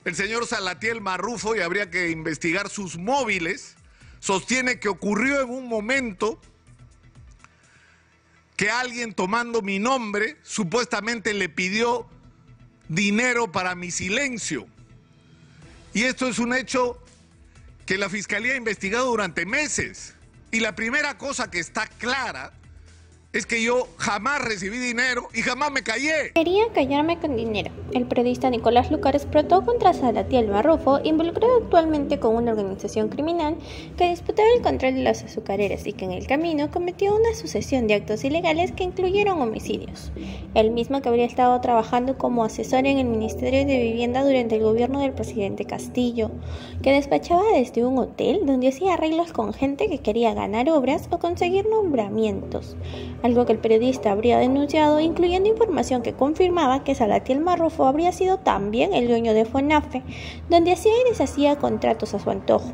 El señor Salatiel Marrufo, y habría que investigar sus móviles, sostiene que ocurrió en un momento que alguien tomando mi nombre supuestamente le pidió dinero para mi silencio. Y esto es un hecho que la Fiscalía ha investigado durante meses. Y la primera cosa que está clara es que yo jamás recibí dinero y jamás me callé. Quería callarme con dinero. El periodista Nicolás Lucar explotó contra Salatiel Marrufo, involucrado actualmente con una organización criminal que disputaba el control de las azucareras y que en el camino cometió una sucesión de actos ilegales que incluyeron homicidios. El mismo que habría estado trabajando como asesor en el Ministerio de Vivienda durante el gobierno del presidente Castillo, que despachaba desde un hotel donde hacía arreglos con gente que quería ganar obras o conseguir nombramientos. Algo que el periodista habría denunciado, incluyendo información que confirmaba que Salatiel Marrufo habría sido también el dueño de FONAFE, donde hacía y deshacía contratos a su antojo.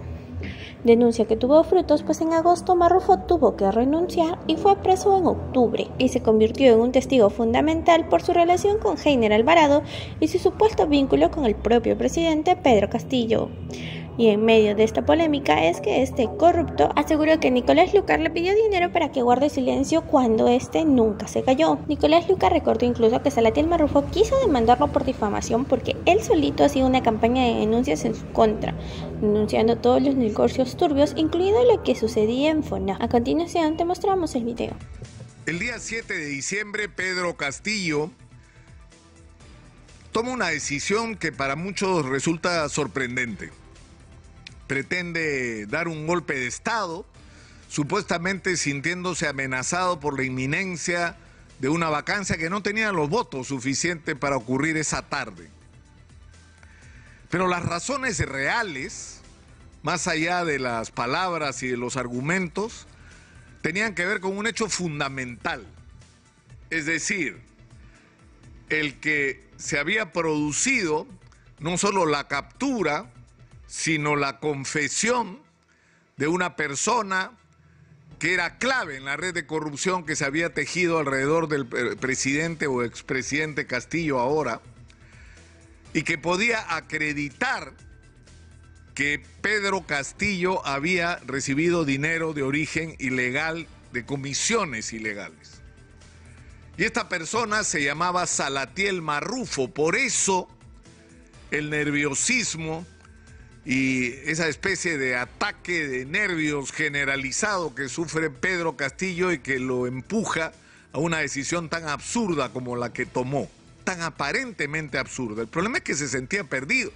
Denuncia que tuvo frutos, pues en agosto Marrufo tuvo que renunciar y fue preso en octubre, y se convirtió en un testigo fundamental por su relación con Heiner Alvarado y su supuesto vínculo con el propio presidente Pedro Castillo. Y en medio de esta polémica es que este corrupto aseguró que Nicolás Lucar le pidió dinero para que guarde silencio cuando este nunca se calló. Nicolás Lucar recordó incluso que Salatiel Marrufo quiso demandarlo por difamación porque él solito hacía una campaña de denuncias en su contra, denunciando todos los negocios turbios, incluido lo que sucedía en FONAFE. A continuación te mostramos el video. El día 7 de diciembre, Pedro Castillo toma una decisión que para muchos resulta sorprendente. Pretende dar un golpe de Estado, supuestamente sintiéndose amenazado por la inminencia de una vacancia que no tenía los votos suficientes para ocurrir esa tarde. Pero las razones reales, más allá de las palabras y de los argumentos, tenían que ver con un hecho fundamental. Es decir, el que se había producido no solo la captura, sino la confesión de una persona que era clave en la red de corrupción que se había tejido alrededor del presidente o expresidente Castillo ahora, y que podía acreditar que Pedro Castillo había recibido dinero de origen ilegal, de comisiones ilegales. Y esta persona se llamaba Salatiel Marrufo. Por eso el nerviosismo y esa especie de ataque de nervios generalizado que sufre Pedro Castillo y que lo empuja a una decisión tan absurda como la que tomó, tan aparentemente absurda. El problema es que se sentía perdido.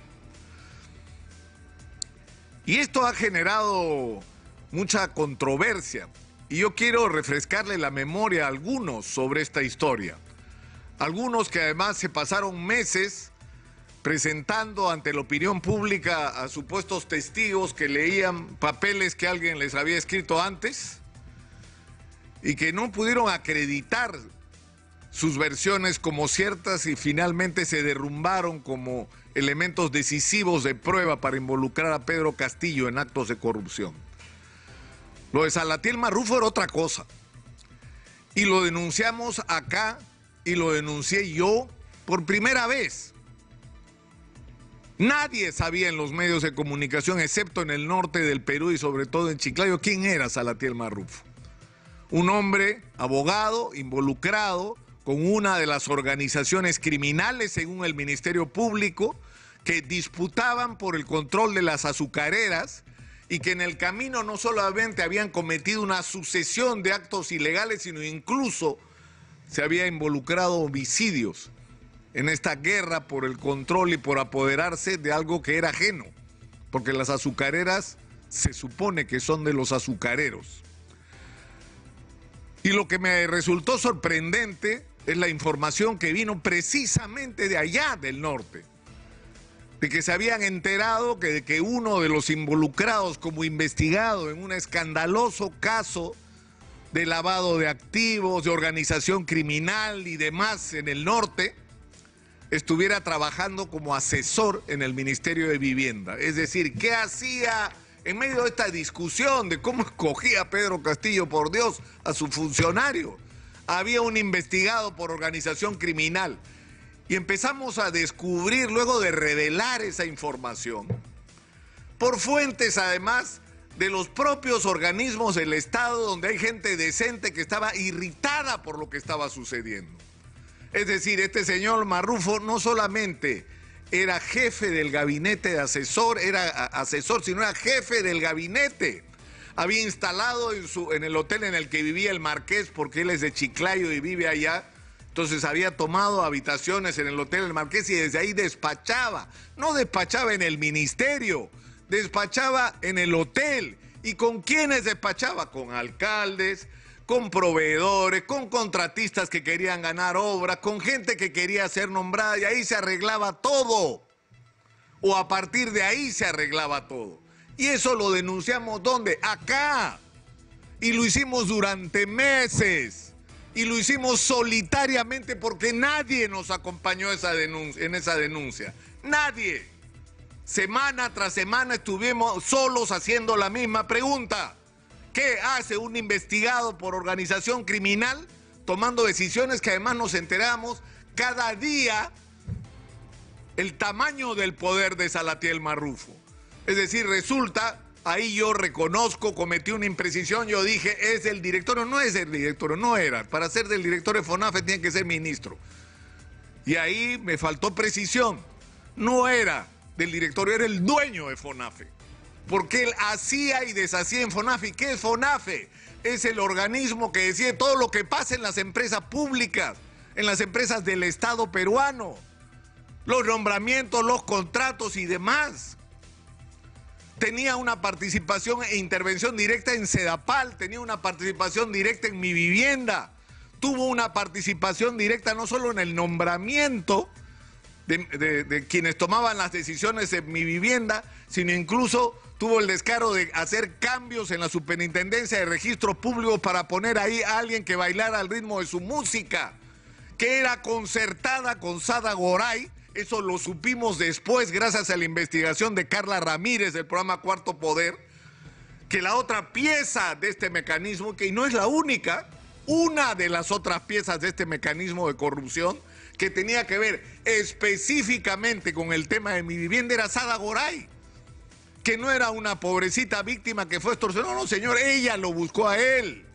Y esto ha generado mucha controversia. Y yo quiero refrescarle la memoria a algunos sobre esta historia. Algunos que además se pasaron meses presentando ante la opinión pública a supuestos testigos que leían papeles que alguien les había escrito antes y que no pudieron acreditar sus versiones como ciertas y finalmente se derrumbaron como elementos decisivos de prueba para involucrar a Pedro Castillo en actos de corrupción. Lo de Salatiel Marrufo era otra cosa. Y lo denunciamos acá y lo denuncié yo por primera vez. Nadie sabía en los medios de comunicación, excepto en el norte del Perú y sobre todo en Chiclayo, quién era Salatiel Marrufo. Un hombre, abogado, involucrado con una de las organizaciones criminales, según el Ministerio Público, que disputaban por el control de las azucareras y que en el camino no solamente habían cometido una sucesión de actos ilegales, sino incluso se había involucrado homicidios en esta guerra por el control y por apoderarse de algo que era ajeno, porque las azucareras se supone que son de los azucareros. Y lo que me resultó sorprendente es la información que vino precisamente de allá del norte, de que se habían enterado de que uno de los involucrados como investigado en un escandaloso caso de lavado de activos, de organización criminal y demás en el norte, estuviera trabajando como asesor en el Ministerio de Vivienda. Es decir, ¿qué hacía en medio de esta discusión de cómo escogía Pedro Castillo, por Dios, a su funcionario? Había un investigado por organización criminal Y empezamos a descubrir, luego de revelar esa información, por fuentes además de los propios organismos del Estado, donde hay gente decente que estaba irritada por lo que estaba sucediendo. Es decir, este señor Marrufo no solamente era jefe del gabinete de asesor, sino era jefe del gabinete. Había instalado en el hotel en el que vivía el Marqués, porque él es de Chiclayo y vive allá. Entonces había tomado habitaciones en el hotel El Marqués y desde ahí despachaba. No despachaba en el ministerio, despachaba en el hotel. ¿Y con quiénes despachaba? Con alcaldes, con proveedores, con contratistas que querían ganar obras, con gente que quería ser nombrada, y ahí se arreglaba todo. O a partir de ahí se arreglaba todo. Y eso lo denunciamos, ¿dónde? Acá. Y lo hicimos durante meses. Y lo hicimos solitariamente porque nadie nos acompañó en esa denuncia. Nadie. Semana tras semana estuvimos solos haciendo la misma pregunta. ¿Qué hace un investigado por organización criminal tomando decisiones que además nos enteramos cada día el tamaño del poder de Salatiel Marrufo? Es decir, resulta, ahí yo reconozco, cometí una imprecisión, yo dije, es el directorio, no es el directorio, no era. Para ser del directorio de FONAFE tiene que ser ministro. Y ahí me faltó precisión. No era del directorio, era el dueño de FONAFE. Porque él hacía y deshacía en FONAFE. ¿Y qué es FONAFE? Es el organismo que decide todo lo que pasa en las empresas públicas, en las empresas del Estado peruano. Los nombramientos, los contratos y demás. Tenía una participación e intervención directa en Sedapal, tenía una participación directa en Mi Vivienda, tuvo una participación directa no solo en el nombramiento de quienes tomaban las decisiones en Mi Vivienda, sino incluso tuvo el descaro de hacer cambios en la Superintendencia de Registros Públicos para poner ahí a alguien que bailara al ritmo de su música, que era concertada con Sada Goray. Eso lo supimos después gracias a la investigación de Carla Ramírez del programa Cuarto Poder, que la otra pieza de este mecanismo, que no es la única, una de las otras piezas de este mecanismo de corrupción que tenía que ver específicamente con el tema de Mi Vivienda era Sada Goray, que no era una pobrecita víctima que fue extorsionada, no señor, ella lo buscó a él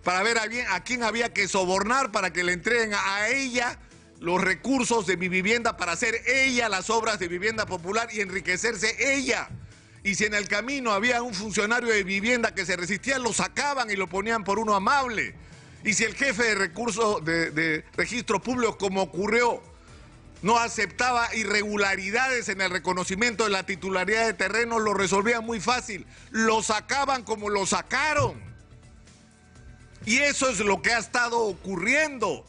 para ver a quién había que sobornar para que le entreguen a ella los recursos de Mi Vivienda para hacer ella las obras de vivienda popular y enriquecerse ella. Y si en el camino había un funcionario de vivienda que se resistía, lo sacaban y lo ponían por uno amable. Y si el jefe de recursos de registros públicos, como ocurrió, no aceptaba irregularidades en el reconocimiento de la titularidad de terrenos, lo resolvían muy fácil. Lo sacaban como lo sacaron. Y eso es lo que ha estado ocurriendo.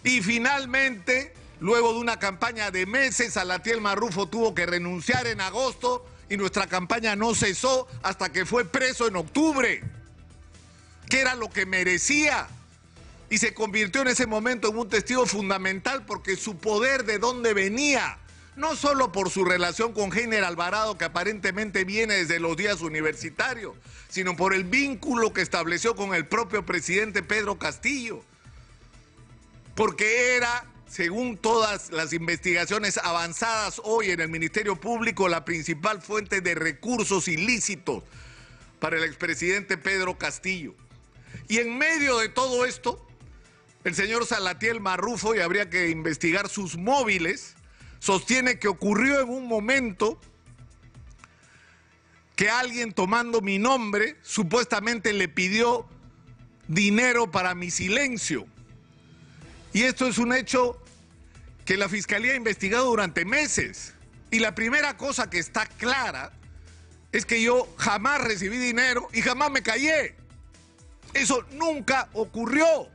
Y finalmente, luego de una campaña de meses, Salatiel Marrufo tuvo que renunciar en agosto y nuestra campaña no cesó hasta que fue preso en octubre, que era lo que merecía. Y se convirtió en ese momento en un testigo fundamental porque su poder de dónde venía, no solo por su relación con Heiner Alvarado, que aparentemente viene desde los días universitarios, sino por el vínculo que estableció con el propio presidente Pedro Castillo. Porque era, según todas las investigaciones avanzadas hoy en el Ministerio Público, la principal fuente de recursos ilícitos para el expresidente Pedro Castillo. Y en medio de todo esto, el señor Salatiel Marrufo, y habría que investigar sus móviles, sostiene que ocurrió en un momento que alguien tomando mi nombre supuestamente le pidió dinero para mi silencio. Y esto es un hecho que la Fiscalía ha investigado durante meses. Y la primera cosa que está clara es que yo jamás recibí dinero y jamás me callé. Eso nunca ocurrió.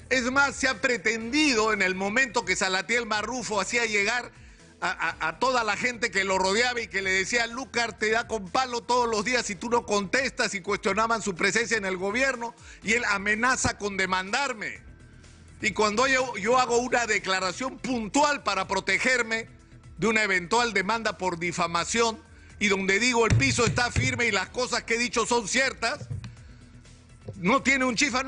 Es más, se ha pretendido en el momento que Salatiel Marrufo hacía llegar a toda la gente que lo rodeaba y que le decía, Lucar te da con palo todos los días si tú no contestas, y cuestionaban su presencia en el gobierno, y él amenaza con demandarme. Y cuando yo hago una declaración puntual para protegerme de una eventual demanda por difamación, y donde digo el piso está firme y las cosas que he dicho son ciertas, No tiene un chifa,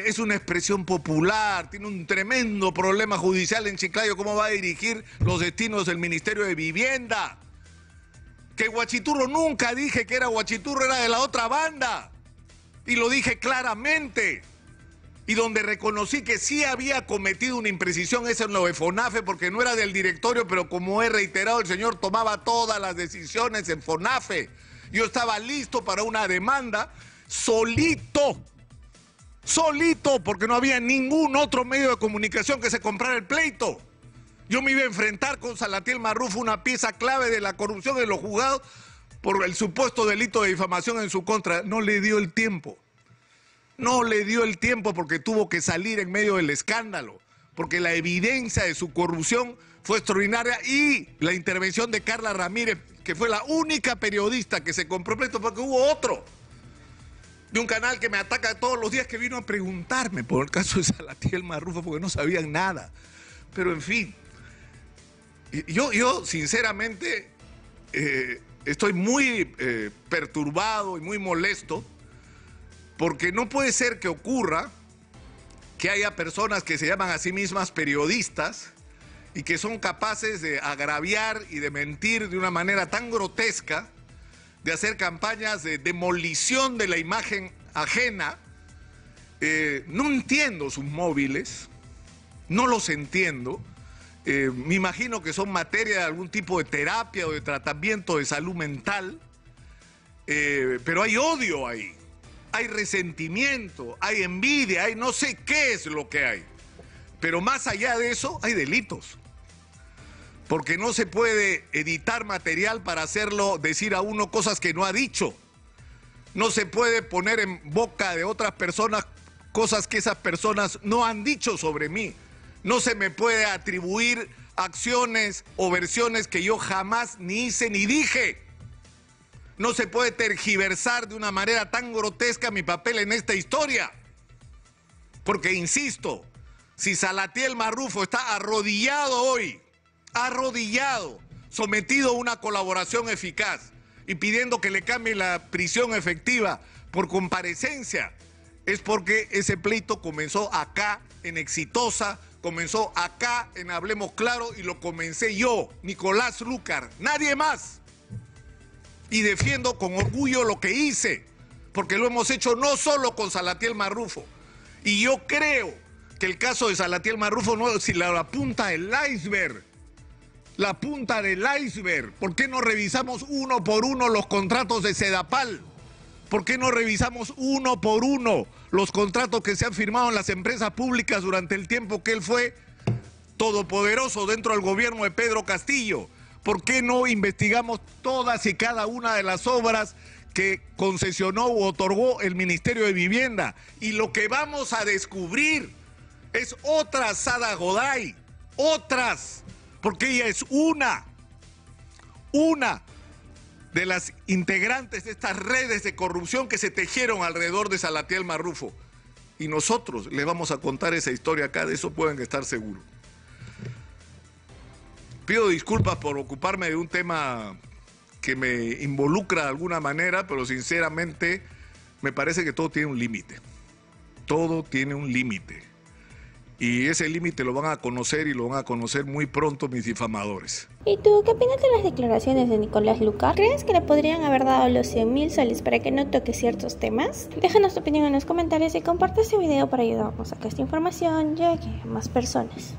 es una expresión popular, tiene un tremendo problema judicial en Chiclayo. ¿Cómo va a dirigir los destinos del Ministerio de Vivienda? Que Huachiturro, nunca dije que era Huachiturro, era de la otra banda. Y lo dije claramente. Y donde reconocí que sí había cometido una imprecisión es en lo de FONAFE, porque no era del directorio, pero como he reiterado, el señor tomaba todas las decisiones en FONAFE. Yo estaba listo para una demanda solito, porque no había ningún otro medio de comunicación que se comprara el pleito. Yo me iba a enfrentar con Salatiel Marrufo, una pieza clave de la corrupción en los juzgados, por el supuesto delito de difamación en su contra. No le dio el tiempo. No le dio el tiempo porque tuvo que salir en medio del escándalo, porque la evidencia de su corrupción fue extraordinaria, y la intervención de Carla Ramírez, que fue la única periodista que se compró pleito, porque hubo otro de un canal que me ataca todos los días, que vino a preguntarme por el caso de Salatiel Marrufo porque no sabían nada. Pero en fin, yo sinceramente estoy muy perturbado y muy molesto, porque no puede ser que ocurra que haya personas que se llaman a sí mismas periodistas y que son capaces de agraviar y de mentir de una manera tan grotesca, de hacer campañas de demolición de la imagen ajena. No entiendo sus móviles, no los entiendo. Me imagino que son materia de algún tipo de terapia o de tratamiento de salud mental, pero hay odio ahí, hay resentimiento, hay envidia, hay no sé qué es lo que hay. Pero más allá de eso, hay delitos. Porque no se puede editar material para hacerlo decir a uno cosas que no ha dicho. No se puede poner en boca de otras personas cosas que esas personas no han dicho sobre mí. No se me puede atribuir acciones o versiones que yo jamás ni hice ni dije. No se puede tergiversar de una manera tan grotesca mi papel en esta historia. Porque, insisto, si Salatiel Marrufo está arrodillado hoy, sometido a una colaboración eficaz y pidiendo que le cambie la prisión efectiva por comparecencia, es porque ese pleito comenzó acá en Exitosa, comenzó acá en Hablemos Claro, y lo comencé yo, Nicolás Lucar, nadie más. Y defiendo con orgullo lo que hice, porque lo hemos hecho no solo con Salatiel Marrufo. Y yo creo que el caso de Salatiel Marrufo no es sino la punta del iceberg. La punta del iceberg. ¿Por qué no revisamos uno por uno los contratos de Sedapal? ¿Por qué no revisamos uno por uno los contratos que se han firmado en las empresas públicas durante el tiempo que él fue todopoderoso dentro del gobierno de Pedro Castillo? ¿Por qué no investigamos todas y cada una de las obras que concesionó u otorgó el Ministerio de Vivienda? Y lo que vamos a descubrir es otra Sada Goday, otras, porque ella es una de las integrantes de estas redes de corrupción que se tejieron alrededor de Salatiel Marrufo. Y nosotros les vamos a contar esa historia acá, de eso pueden estar seguros. Pido disculpas por ocuparme de un tema que me involucra de alguna manera, pero sinceramente me parece que todo tiene un límite. Todo tiene un límite. Y ese límite lo van a conocer, y lo van a conocer muy pronto mis difamadores. ¿Y tú qué opinas de las declaraciones de Nicolás Lucar? ¿Crees que le podrían haber dado los 100.000 soles para que no toque ciertos temas? Déjanos tu opinión en los comentarios y comparte este video para ayudarnos a que esta información llegue a más personas.